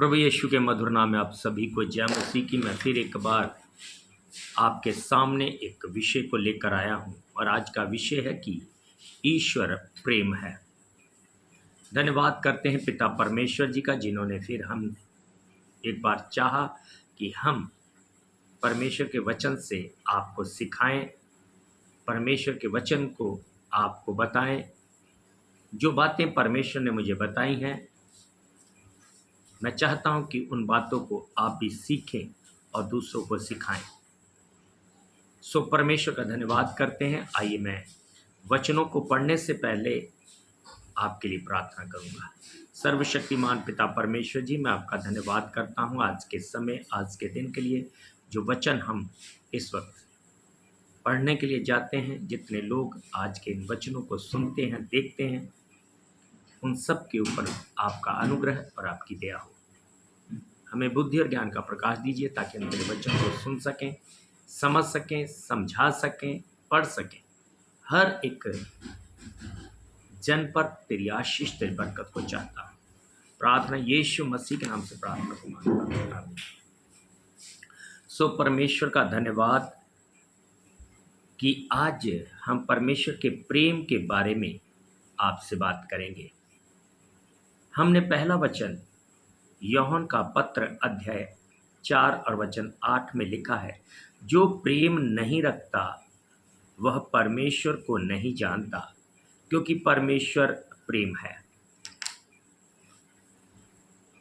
प्रभु यीशु के मधुर नाम में आप सभी को जय मसीह की। मैं फिर एक बार आपके सामने एक विषय को लेकर आया हूं और आज का विषय है कि ईश्वर प्रेम है। धन्यवाद करते हैं पिता परमेश्वर जी का, जिन्होंने फिर हम एक बार चाहा कि हम परमेश्वर के वचन से आपको सिखाएं, परमेश्वर के वचन को आपको बताएं। जो बातें परमेश्वर ने मुझे बताई हैं, मैं चाहता हूं कि उन बातों को आप भी सीखें और दूसरों को सिखाएं। सो परमेश्वर का धन्यवाद करते हैं। आइए मैं वचनों को पढ़ने से पहले आपके लिए प्रार्थना करूंगा। सर्वशक्तिमान पिता परमेश्वर जी, मैं आपका धन्यवाद करता हूं आज के समय, आज के दिन के लिए, जो वचन हम इस वक्त पढ़ने के लिए जाते हैं। जितने लोग आज के इन वचनों को सुनते हैं, देखते हैं, उन सब के ऊपर आपका अनुग्रह और आपकी दया हो। हमें बुद्धि और ज्ञान का प्रकाश दीजिए ताकि हम तेरे वचन को सुन सकें, समझ सकें, समझा सकें, पढ़ सकें। हर एक जन पर तेरी आशीष, तेरी बरकत को चाहता हूँ। प्रार्थना यीशु मसीह के नाम से प्रार्थना को मांगता हूँ। सो परमेश्वर का धन्यवाद कि आज हम परमेश्वर के प्रेम के बारे में आपसे बात करेंगे। हमने पहला वचन यूहन्ना का पत्र अध्याय 4 और वचन 8 में लिखा है, जो प्रेम नहीं रखता वह परमेश्वर को नहीं जानता, क्योंकि परमेश्वर प्रेम है।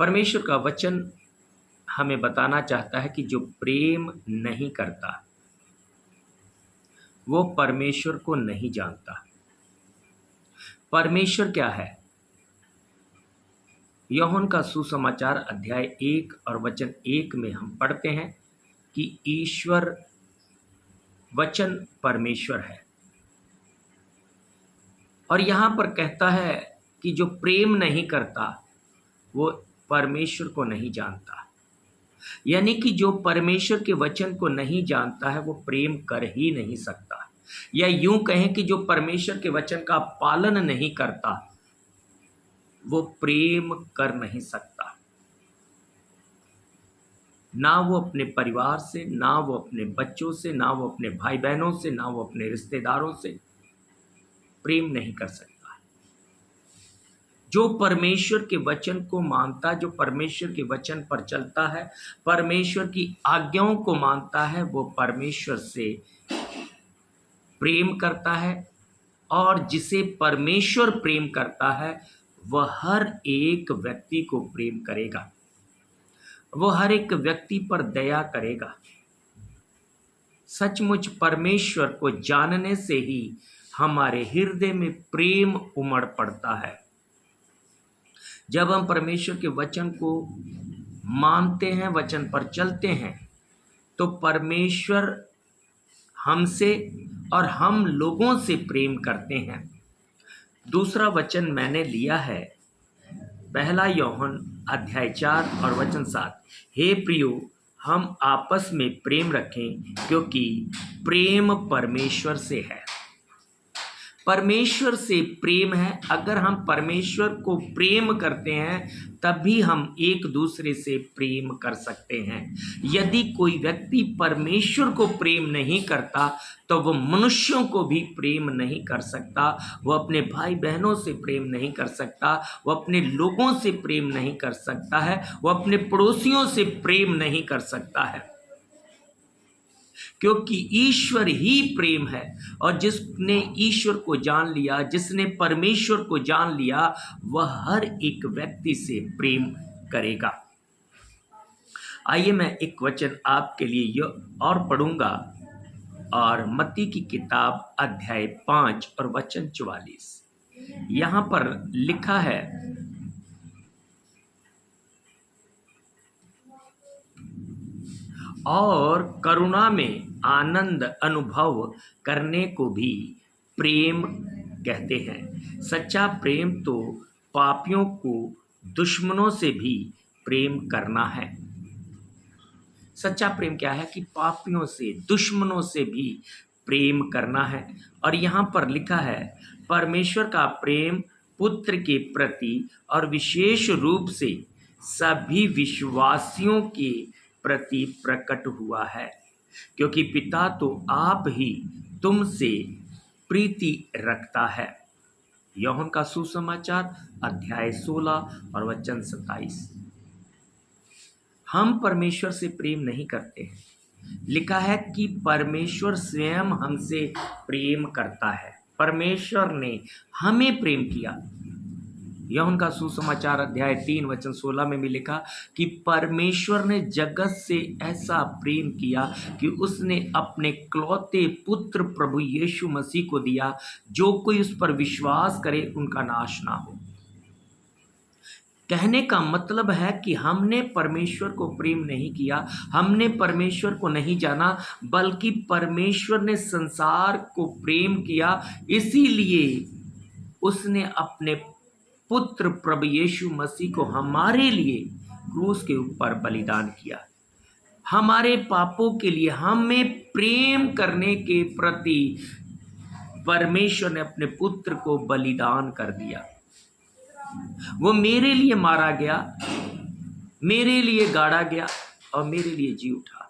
परमेश्वर का वचन हमें बताना चाहता है कि जो प्रेम नहीं करता वो परमेश्वर को नहीं जानता। परमेश्वर क्या है? यूहन्ना का सुसमाचार अध्याय 1 और वचन 1 में हम पढ़ते हैं कि ईश्वर वचन परमेश्वर है। और यहाँ पर कहता है कि जो प्रेम नहीं करता वो परमेश्वर को नहीं जानता। यानी कि जो परमेश्वर के वचन को नहीं जानता है वो प्रेम कर ही नहीं सकता। या यूं कहें कि जो परमेश्वर के वचन का पालन नहीं करता वो प्रेम कर नहीं सकता। ना वो अपने परिवार से, ना वो अपने बच्चों से, ना वो अपने भाई बहनों से, ना वो अपने रिश्तेदारों से प्रेम नहीं कर सकता। जो परमेश्वर के वचन को मानता, जो परमेश्वर के वचन पर चलता है, परमेश्वर की आज्ञाओं को मानता है, वो परमेश्वर से प्रेम करता है। और जिसे परमेश्वर प्रेम करता है वह हर एक व्यक्ति को प्रेम करेगा, वो हर एक व्यक्ति पर दया करेगा। सचमुच परमेश्वर को जानने से ही हमारे हृदय में प्रेम उमड़ पड़ता है। जब हम परमेश्वर के वचन को मानते हैं, वचन पर चलते हैं, तो परमेश्वर हमसे और हम लोगों से प्रेम करते हैं। दूसरा वचन मैंने लिया है पहला यूहन्ना अध्याय 4 और वचन 7। हे प्रियो, हम आपस में प्रेम रखें, क्योंकि प्रेम परमेश्वर से है। परमेश्वर से प्रेम है। अगर हम परमेश्वर को प्रेम करते हैं तभी हम एक दूसरे से प्रेम कर सकते हैं। यदि कोई व्यक्ति परमेश्वर को प्रेम नहीं करता तो वो मनुष्यों को भी प्रेम नहीं कर सकता, वो अपने भाई बहनों से प्रेम नहीं कर सकता, वो अपने लोगों से प्रेम नहीं कर सकता है, वो अपने पड़ोसियों से प्रेम नहीं कर सकता है, क्योंकि ईश्वर ही प्रेम है। और जिसने ईश्वर को जान लिया, जिसने परमेश्वर को जान लिया, वह हर एक व्यक्ति से प्रेम करेगा। आइए मैं एक वचन आपके लिए और पढ़ूंगा, और मत्ती की किताब अध्याय 5 और वचन 44। यहाँ पर लिखा है, और करुणा में आनंद अनुभव करने को भी प्रेम कहते हैं। सच्चा प्रेम तो पापियों को दुश्मनों से भी प्रेम करना है। सच्चा प्रेम क्या है? कि पापियों से, दुश्मनों से भी प्रेम करना है। और यहाँ पर लिखा है, परमेश्वर का प्रेम पुत्र के प्रति और विशेष रूप से सभी विश्वासियों के प्रति प्रकट हुआ है, क्योंकि पिता तो आप ही तुमसे प्रीति रखता है। यूहन्ना का सुसमाचार अध्याय 16 और वचन 27। हम परमेश्वर से प्रेम नहीं करते हैं, लिखा है कि परमेश्वर स्वयं हमसे प्रेम करता है। परमेश्वर ने हमें प्रेम किया। यूहन्ना का सुसमाचार अध्याय 3 वचन 16 में भी लिखा कि परमेश्वर ने जगत से ऐसा प्रेम किया कि उसने अपने इकलौते पुत्र प्रभु यीशु मसीह को दिया, जो कोई उस पर विश्वास करे उनका नाश ना हो। कहने का मतलब है कि हमने परमेश्वर को प्रेम नहीं किया, हमने परमेश्वर को नहीं जाना, बल्कि परमेश्वर ने संसार को प्रेम किया, इसीलिए उसने अपने पुत्र प्रभु यीशु मसीह को हमारे लिए क्रूस के ऊपर बलिदान किया। हमारे पापों के लिए हमें प्रेम करने के प्रति परमेश्वर ने अपने पुत्र को बलिदान कर दिया। वो मेरे लिए मारा गया, मेरे लिए गाड़ा गया और मेरे लिए जी उठा।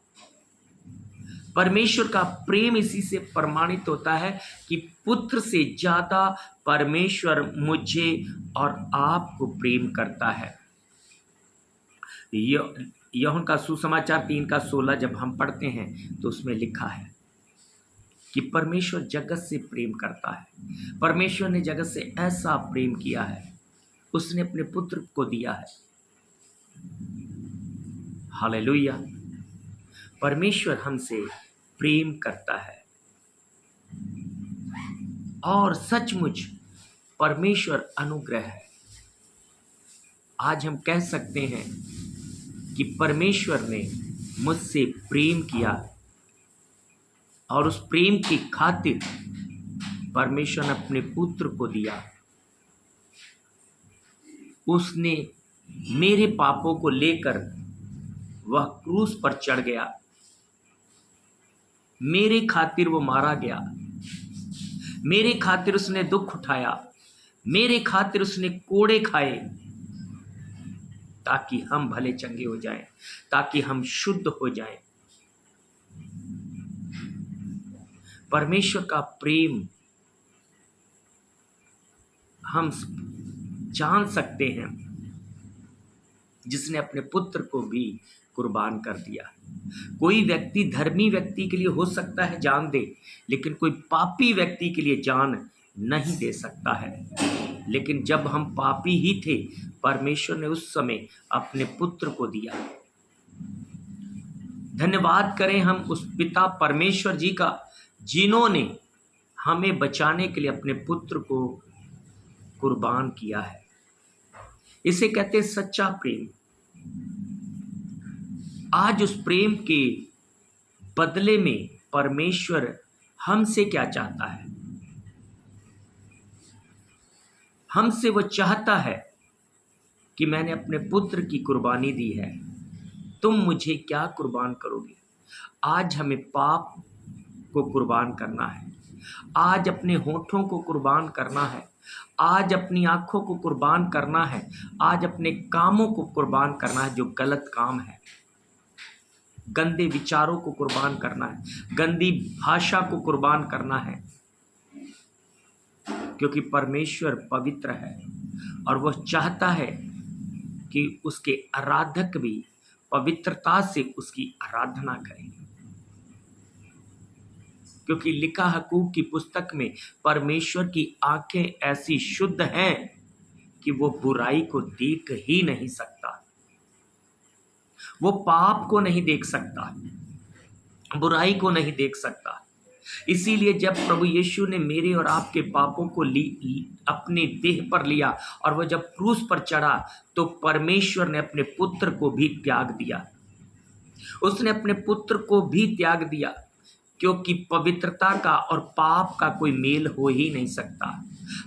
परमेश्वर का प्रेम इसी से प्रमाणित होता है कि पुत्र से ज्यादा परमेश्वर मुझे और आपको प्रेम करता है। यूहन्ना का सुसमाचार 3 का 16 जब हम पढ़ते हैं तो उसमें लिखा है कि परमेश्वर जगत से प्रेम करता है। परमेश्वर ने जगत से ऐसा प्रेम किया है, उसने अपने पुत्र को दिया है। हालेलुया। परमेश्वर हमसे प्रेम करता है और सचमुच परमेश्वर अनुग्रह है। आज हम कह सकते हैं कि परमेश्वर ने मुझसे प्रेम किया और उस प्रेम की खातिर परमेश्वर ने अपने पुत्र को दिया। उसने मेरे पापों को लेकर वह क्रूस पर चढ़ गया, मेरे खातिर वो मारा गया, मेरे खातिर उसने दुख उठाया, मेरे खातिर उसने कोड़े खाए, ताकि हम भले चंगे हो जाएं, ताकि हम शुद्ध हो जाएं। परमेश्वर का प्रेम हम जान सकते हैं, जिसने अपने पुत्र को भी कुर्बान कर दिया। कोई व्यक्ति धर्मी व्यक्ति के लिए हो सकता है जान दे, लेकिन कोई पापी व्यक्ति के लिए जान नहीं दे सकता है। लेकिन जब हम पापी ही थे, परमेश्वर ने उस समय अपने पुत्र को दिया। धन्यवाद करें हम उस पिता परमेश्वर जी का, जिन्होंने हमें बचाने के लिए अपने पुत्र को कुर्बान किया है। इसे कहते हैं सच्चा प्रेम। आज उस प्रेम के बदले में परमेश्वर हमसे क्या चाहता है? हमसे वो चाहता है कि मैंने अपने पुत्र की कुर्बानी दी है, तुम मुझे क्या कुर्बान करोगे? आज हमें पाप को कुर्बान करना है, आज अपने होठों को कुर्बान करना है, आज अपनी आंखों को कुर्बान करना है, आज अपने कामों को कुर्बान करना है जो गलत काम है, गंदे विचारों को कुर्बान करना है, गंदी भाषा को कुर्बान करना है, क्योंकि परमेश्वर पवित्र है और वह चाहता है कि उसके आराधक भी पवित्रता से उसकी आराधना करें। क्योंकि लिखा हकूक की पुस्तक में परमेश्वर की आंखें ऐसी शुद्ध हैं कि वो बुराई को देख ही नहीं सकता, वो पाप को नहीं देख सकता, बुराई को नहीं देख सकता। इसीलिए जब प्रभु यीशु ने मेरे और आपके पापों को अपने देह पर लिया और वह जब क्रूस पर चढ़ा, तो परमेश्वर ने अपने पुत्र को भी त्याग दिया। उसने अपने पुत्र को भी त्याग दिया, क्योंकि पवित्रता का और पाप का कोई मेल हो ही नहीं सकता।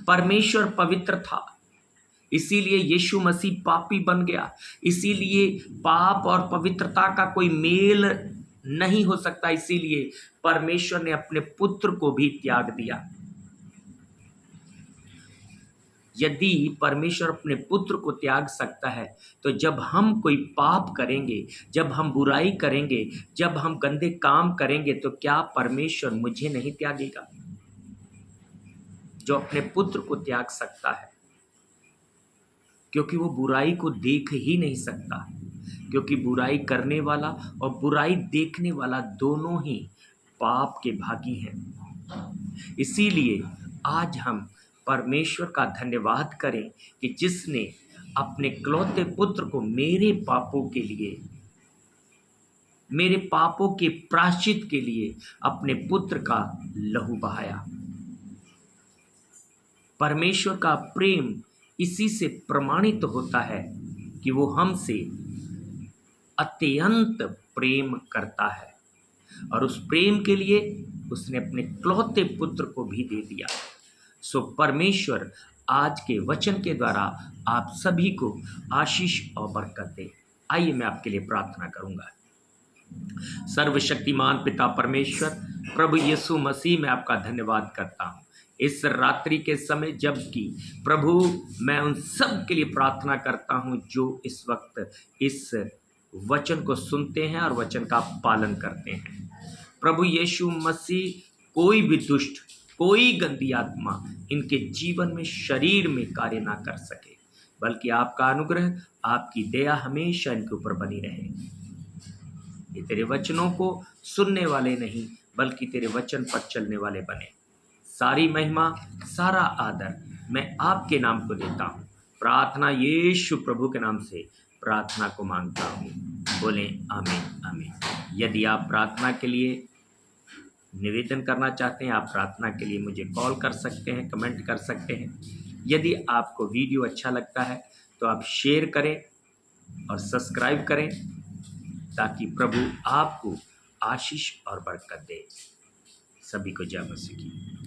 परमेश्वर पवित्र था, इसीलिए यीशु मसीह पापी बन गया। इसीलिए पाप और पवित्रता का कोई मेल नहीं हो सकता, इसीलिए परमेश्वर ने अपने पुत्र को भी त्याग दिया। यदि परमेश्वर अपने पुत्र को त्याग सकता है, तो जब हम कोई पाप करेंगे, जब हम बुराई करेंगे, जब हम गंदे काम करेंगे, तो क्या परमेश्वर मुझे नहीं त्यागेगा? जो अपने पुत्र को त्याग सकता है, क्योंकि वो बुराई को देख ही नहीं सकता, क्योंकि बुराई करने वाला और बुराई देखने वाला दोनों ही पाप के भागी हैं। इसीलिए आज हम परमेश्वर का धन्यवाद करें कि जिसने अपने इकलौते पुत्र को मेरे पापों के लिए, मेरे पापों के प्रायश्चित के लिए अपने पुत्र का लहू बहाया। परमेश्वर का प्रेम इसी से प्रमाणित होता है कि वो हमसे अत्यंत प्रेम करता है, और उस प्रेम के लिए उसने अपने इकलौते पुत्र को भी दे दिया। सो परमेश्वर आज के वचन के द्वारा आप सभी को आशीष और बरकत दे। आइए मैं आपके लिए प्रार्थना करूंगा। सर्वशक्तिमान पिता परमेश्वर, प्रभु यीशु मसीह, मैं आपका धन्यवाद करता हूँ इस रात्रि के समय, जबकि प्रभु मैं उन सब के लिए प्रार्थना करता हूँ जो इस वक्त इस वचन को सुनते हैं और वचन का पालन करते हैं। प्रभु यीशु मसीह, कोई भी दुष्ट, कोई गंदी आत्मा इनके जीवन में, शरीर में कार्य ना कर सके, बल्कि आपका अनुग्रह, आपकी दया हमेशा इनके ऊपर बनी रहे। ये तेरे वचनों को सुनने वाले नहीं, बल्कि तेरे वचन पर चलने वाले बने। सारी महिमा, सारा आदर मैं आपके नाम को देता हूँ। प्रार्थना यीशु प्रभु के नाम से प्रार्थना को मांगता हूँ। बोले आमीन आमीन। यदि आप प्रार्थना के लिए निवेदन करना चाहते हैं, आप प्रार्थना के लिए मुझे कॉल कर सकते हैं, कमेंट कर सकते हैं। यदि आपको वीडियो अच्छा लगता है तो आप शेयर करें और सब्सक्राइब करें, ताकि प्रभु आपको आशीष और बरकत दे। सभी को जय मसीह की।